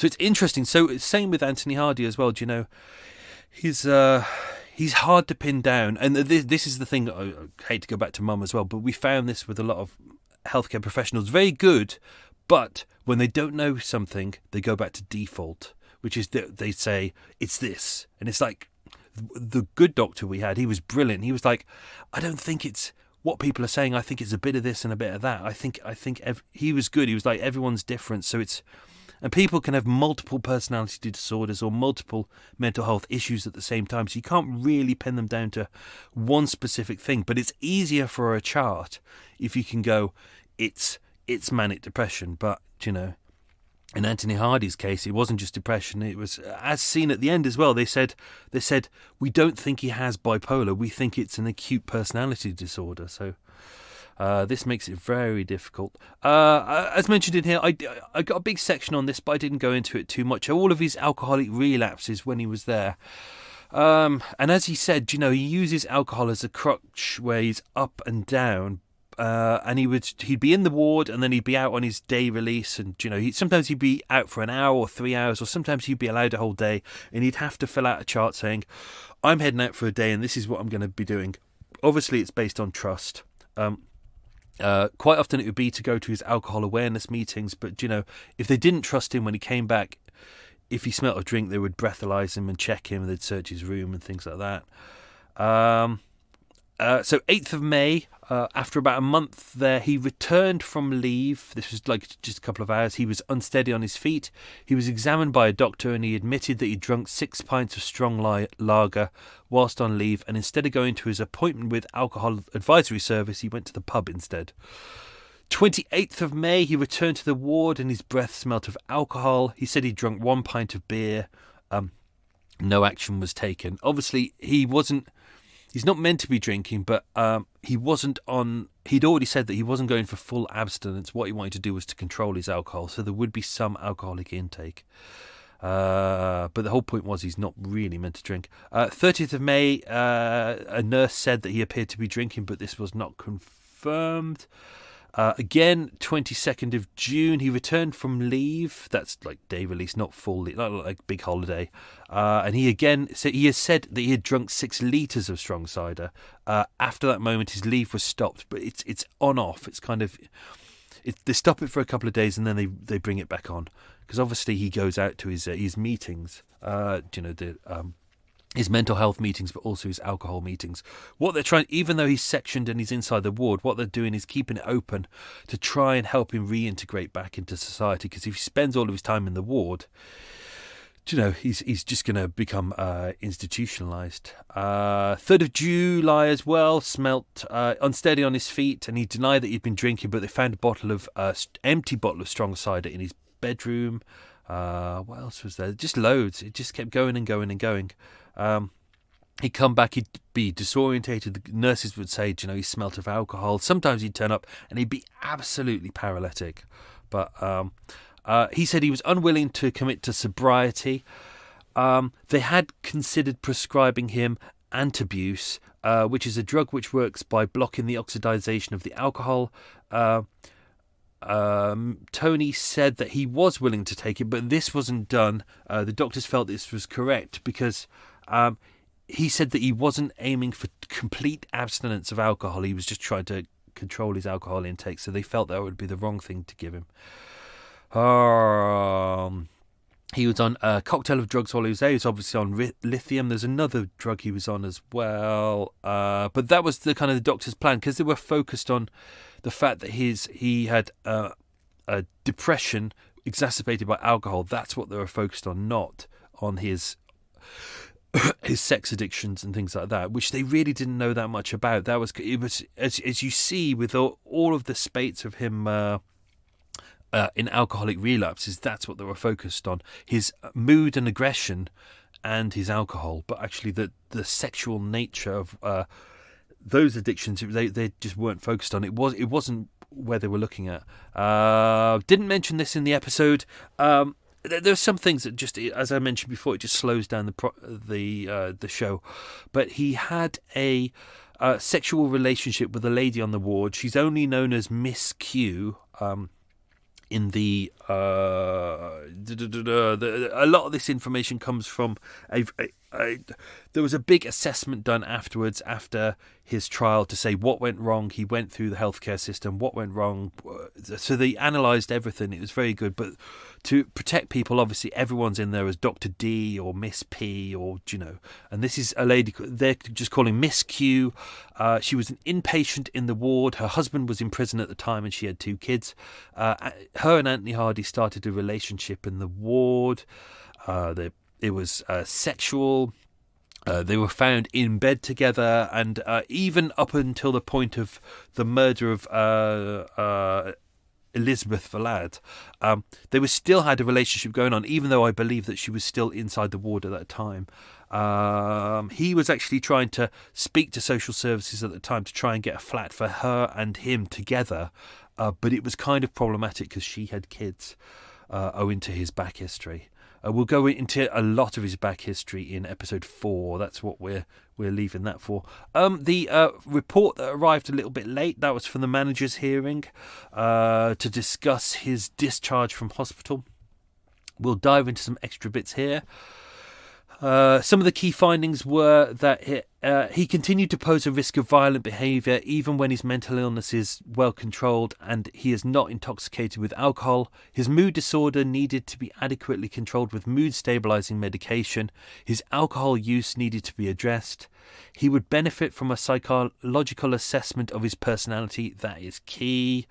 it's interesting. So same with Anthony Hardy as well. Do you know, he's hard to pin down. And this is the thing. I hate to go back to Mum as well, but we found this with a lot of healthcare professionals. Very good, but when they don't know something, they go back to default, which is they say it's this, and it's like the good doctor we had. He was brilliant. He was like, I don't think it's what people are saying. I think it's a bit of this and a bit of that. I think he was good. He was like, everyone's different, so it's. And people can have multiple personality disorders or multiple mental health issues at the same time. So you can't really pin them down to one specific thing. But it's easier for a chart if you can go, it's manic depression. But, you know, in Anthony Hardy's case, it wasn't just depression. It was, as seen at the end as well, they said, we don't think he has bipolar. We think it's an acute personality disorder. So this makes it very difficult. As mentioned in here, I got a big section on this, but I didn't go into it too much. All of his alcoholic relapses when he was there. And as he said, you know, he uses alcohol as a crutch where he's up and down. And he'd be in the ward and then he'd be out on his day release. And, you know, sometimes he'd be out for an hour or 3 hours, or sometimes he'd be allowed a whole day. And he'd have to fill out a chart saying, I'm heading out for a day and this is what I'm going to be doing. Obviously, it's based on trust. Quite often it would be to go to his alcohol awareness meetings, but, you know, if they didn't trust him when he came back, if he smelt a drink, they would breathalyze him and check him, and they'd search his room and things like that. So 8th of May, after about a month there, he returned from leave. This was like just a couple of hours. He was unsteady on his feet. He was examined by a doctor and he admitted that he drunk 6 pints of strong lager whilst on leave, and instead of going to his appointment with Alcohol Advisory Service, he went to the pub instead. 28th of May, he returned to the ward and his breath smelt of alcohol. He said he drunk 1 pint of beer. No action was taken. Obviously, he's not meant to be drinking, but he'd already said that he wasn't going for full abstinence. What he wanted to do was to control his alcohol, so there would be some alcoholic intake. But the whole point was he's not really meant to drink. 30th of May, a nurse said that he appeared to be drinking, but this was not confirmed. Again, 22nd of June, he returned from leave. That's like day release, not full leave, not like big holiday. And he has said that he had drunk 6 litres of strong cider. After that moment, his leave was stopped, but it's on off. It's kind of, they stop it for a couple of days and then they bring it back on, because obviously he goes out to his meetings. His mental health meetings, but also his alcohol meetings. What they're trying, even though he's sectioned and he's inside the ward, what they're doing is keeping it open to try and help him reintegrate back into society. Because if he spends all of his time in the ward, you know, he's just going to become institutionalized. 3rd of July as well, smelt unsteady on his feet, and he denied that he'd been drinking, but they found a empty bottle of strong cider in his bedroom. What else was there? Just loads. It just kept going and going and going. He'd come back, he'd be disorientated. The nurses would say, you know, he smelt of alcohol. Sometimes he'd turn up and he'd be absolutely paralytic. But he said he was unwilling to commit to sobriety. They had considered prescribing him Antabuse, which is a drug which works by blocking the oxidization of the alcohol. Tony said that he was willing to take it, but this wasn't done. The doctors felt this was correct because he said that he wasn't aiming for complete abstinence of alcohol. He was just trying to control his alcohol intake, so they felt that would be the wrong thing to give him. He was on a cocktail of drugs while he was there. He was obviously on lithium. There's another drug he was on as well. But that was the kind of the doctor's plan, because they were focused on the fact that he had a depression exacerbated by alcohol. That's what they were focused on, not on his sex addictions and things like that, which they really didn't know that much about. It was as you see with all of the spates of him in alcoholic relapses. That's what they were focused on: his mood and aggression, and his alcohol. But actually, the sexual nature of those addictions, they just weren't focused on. It wasn't where they were looking at. Didn't mention this in the episode. There's some things that just, as I mentioned before, it just slows down the show. But he had a sexual relationship with a lady on the ward. She's only known as Miss Q. In the a lot of this information comes from there was a big assessment done afterwards, after his trial, to say what went wrong. He went through the healthcare system, what went wrong. So they analysed everything. It was very good. But to protect people, obviously everyone's in there as Dr. D or Miss P, or, you know, and this is a lady they're just calling Miss Q. She was an inpatient in the ward. Her husband was in prison at the time, and she had 2 kids. Her and Anthony Hardy started a relationship in the ward. It was sexual. They were found in bed together, and even up until the point of the murder of Elizabeth Valad, they still had a relationship going on, even though I believe that she was still inside the ward at that time. He was actually trying to speak to social services at the time to try and get a flat for her and him together, but it was kind of problematic because she had kids, owing to his back history. We'll go into a lot of his back history in episode 4. That's what we're leaving that for. The report that arrived a little bit late, that was from the manager's hearing to discuss his discharge from hospital. We'll dive into some extra bits here. Some of the key findings were that he continued to pose a risk of violent behaviour even when his mental illness is well controlled and he is not intoxicated with alcohol. His mood disorder needed to be adequately controlled with mood stabilising medication. His alcohol use needed to be addressed. He would benefit from a psychological assessment of his personality. That is key.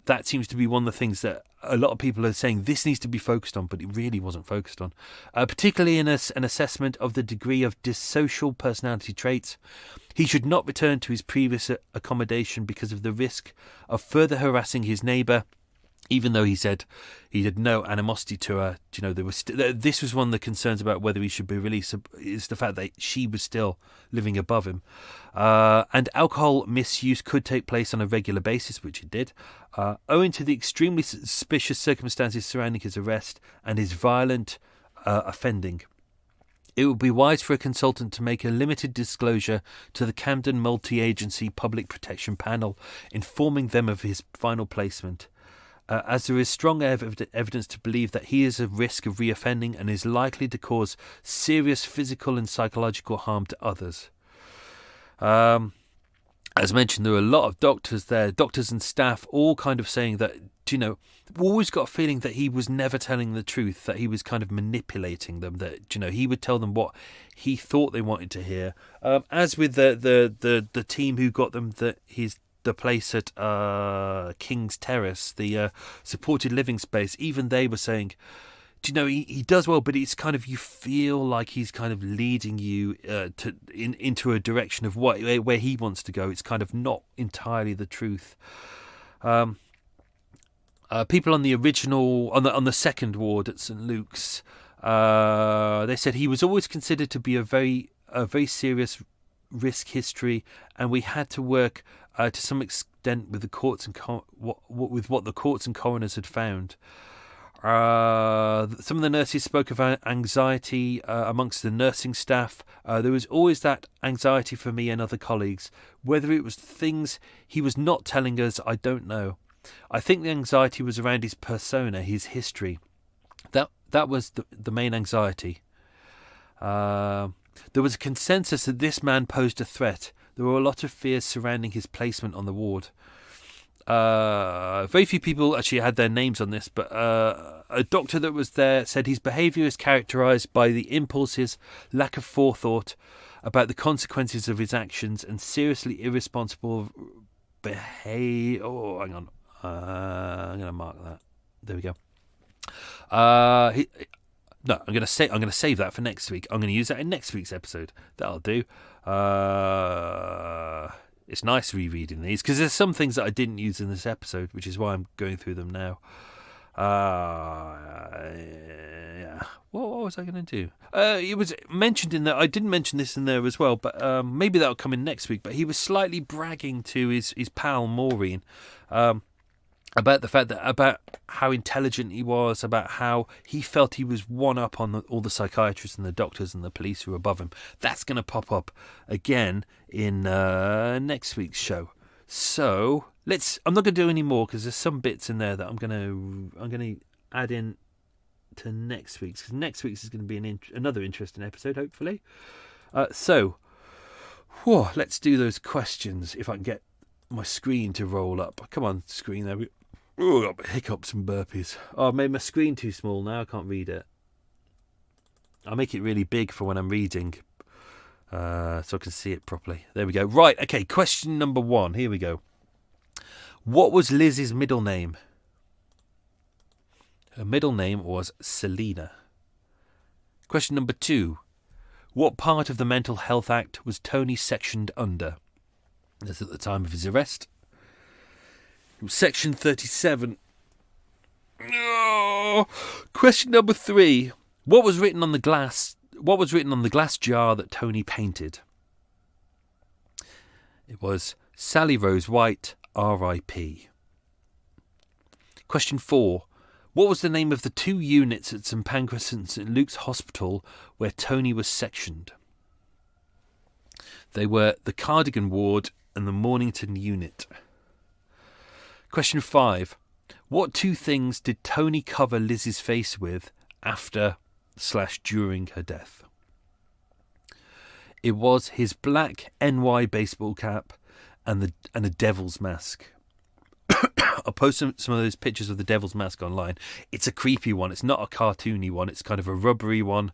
That seems to be one of the things that a lot of people are saying this needs to be focused on, but it really wasn't focused on. Particularly in an assessment of the degree of dissocial personality traits. He should not return to his previous accommodation because of the risk of further harassing his neighbour. Even though he said he had no animosity to her, you know, this was one of the concerns about whether he should be released, is the fact that she was still living above him. And alcohol misuse could take place on a regular basis, which it did, owing to the extremely suspicious circumstances surrounding his arrest and his violent offending. It would be wise for a consultant to make a limited disclosure to the Camden Multi-Agency Public Protection Panel, informing them of his final placement. As there is strong evidence to believe that he is at risk of reoffending and is likely to cause serious physical and psychological harm to others. As mentioned, there were a lot of doctors there, doctors and staff, all kind of saying that, you know, we always got a feeling that he was never telling the truth, that he was kind of manipulating them, that, you know, he would tell them what he thought they wanted to hear. As with the team who got them the place at King's Terrace, the supported living space, even they were saying, do you know, he does well, but it's kind of, you feel like he's kind of leading you into a direction of where he wants to go. It's kind of not entirely the truth. People on the original, on the second ward at St Luke's, they said he was always considered to be a very serious risk history, and we had to work to some extent with the courts and with what the courts and coroners had found. Some of the nurses spoke of anxiety amongst the nursing staff. There was always that anxiety for me and other colleagues. Whether it was things he was not telling us, I don't know. I think the anxiety was around his persona, his history. That was the main anxiety. There was a consensus that this man posed a threat. There were a lot of fears surrounding his placement on the ward. Very few people actually had their names on this, but a doctor that was there said his behaviour is characterised by the impulses, lack of forethought about the consequences of his actions, and seriously irresponsible behaviour. Oh, hang on. I'm going to mark that. There we go. No, I'm going to save that for next week. I'm going to use that in next week's episode. That'll do. It's nice rereading these because there's some things that I didn't use in this episode, which is why I'm going through them now. Yeah. What was I going to do? It was mentioned in there. I didn't mention this in there as well, but maybe that'll come in next week. But he was slightly bragging to his pal Maureen. about the fact that about how intelligent he was, about how he felt he was one up on all the psychiatrists and the doctors and the police who were above him. That's going to pop up again in next week's show. So I'm not going to do any more because there's some bits in there that I'm going to add in to next week's, because next week's is going to be another interesting episode, hopefully. So let's do those questions. If I can get my screen to roll up. Come on, screen there. I've got hiccups and burpees. Oh, I've made my screen too small now. I can't read it. I'll make it really big for when I'm reading, so I can see it properly. There we go. Right, okay, question number 1. Here we go. What was Liz's middle name? Her middle name was Selena. Question number 2. What part of the Mental Health Act was Tony sectioned under? That's at the time of his arrest. It was Section 37. Oh. Question number 3. What was written on the glass jar that Tony painted? It was Sally Rose White, R.I.P. Question 4. What was the name of the 2 units at St Pancras and St Luke's Hospital where Tony was sectioned? They were the Cardigan Ward and the Mornington Unit. Question 5. What 2 things did Tony cover Liz's face with after/during her death? It was his black NY baseball cap and a devil's mask. I'll post some of those pictures of the devil's mask online. It's a creepy one. It's not a cartoony one. It's kind of a rubbery one.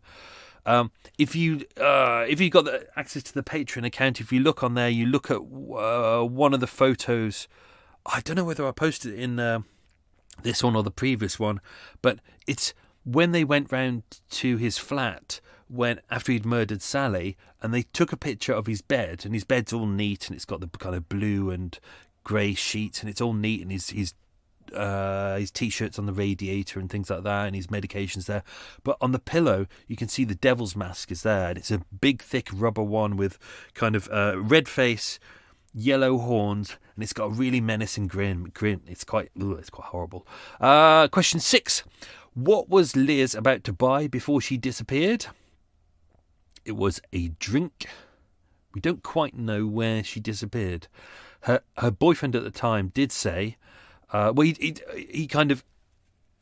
If you got the access to the Patreon account, if you look on there, you look at one of the photos. I don't know whether I posted it in this one or the previous one, but it's when they went round to his flat after he'd murdered Sally, and they took a picture of his bed, and his bed's all neat, and it's got the kind of blue and grey sheets, and it's all neat, and his t-shirts on the radiator and things like that, and his medications there. But on the pillow, you can see the devil's mask is there, and it's a big, thick rubber one with kind of red face, yellow horns, and it's got a really menacing grin. It's quite horrible. Question 6. What was Liz about to buy before she disappeared? It was a drink. We don't quite know where she disappeared. Her boyfriend at the time did say, he kind of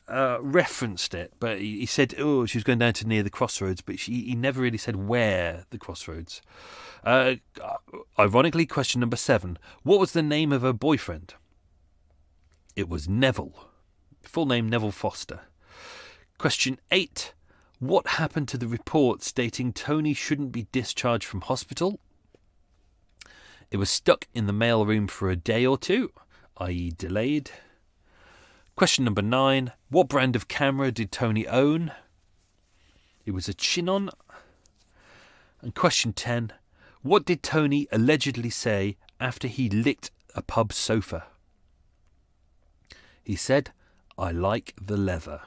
referenced it, but he said, she was going down to near the crossroads, but he never really said where the crossroads. Ironically, question number 7. What was the name of her boyfriend? It was Neville. Full name Neville Foster. Question 8. What happened to the report stating Tony shouldn't be discharged from hospital? It was stuck in the mailroom for a day or 2, i.e. delayed. Question number 9. What brand of camera did Tony own? It was a Chinon. And question 10. What did Tony allegedly say after he licked a pub sofa? He said, "I like the leather."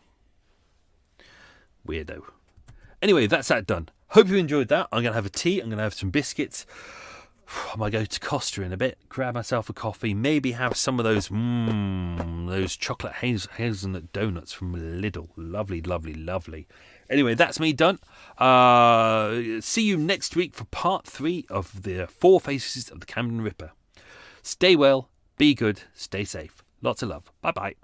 Weirdo. Anyway, that's that done. Hope you enjoyed that. I'm going to have a tea. I'm going to have some biscuits. I might go to Costa in a bit, grab myself a coffee, maybe have some of those chocolate hazelnut donuts from Lidl. Lovely, lovely, lovely. Anyway, that's me done. See you next week for part 3 of the 4 Faces of the Camden Ripper. Stay well, be good, stay safe. Lots of love. Bye-bye.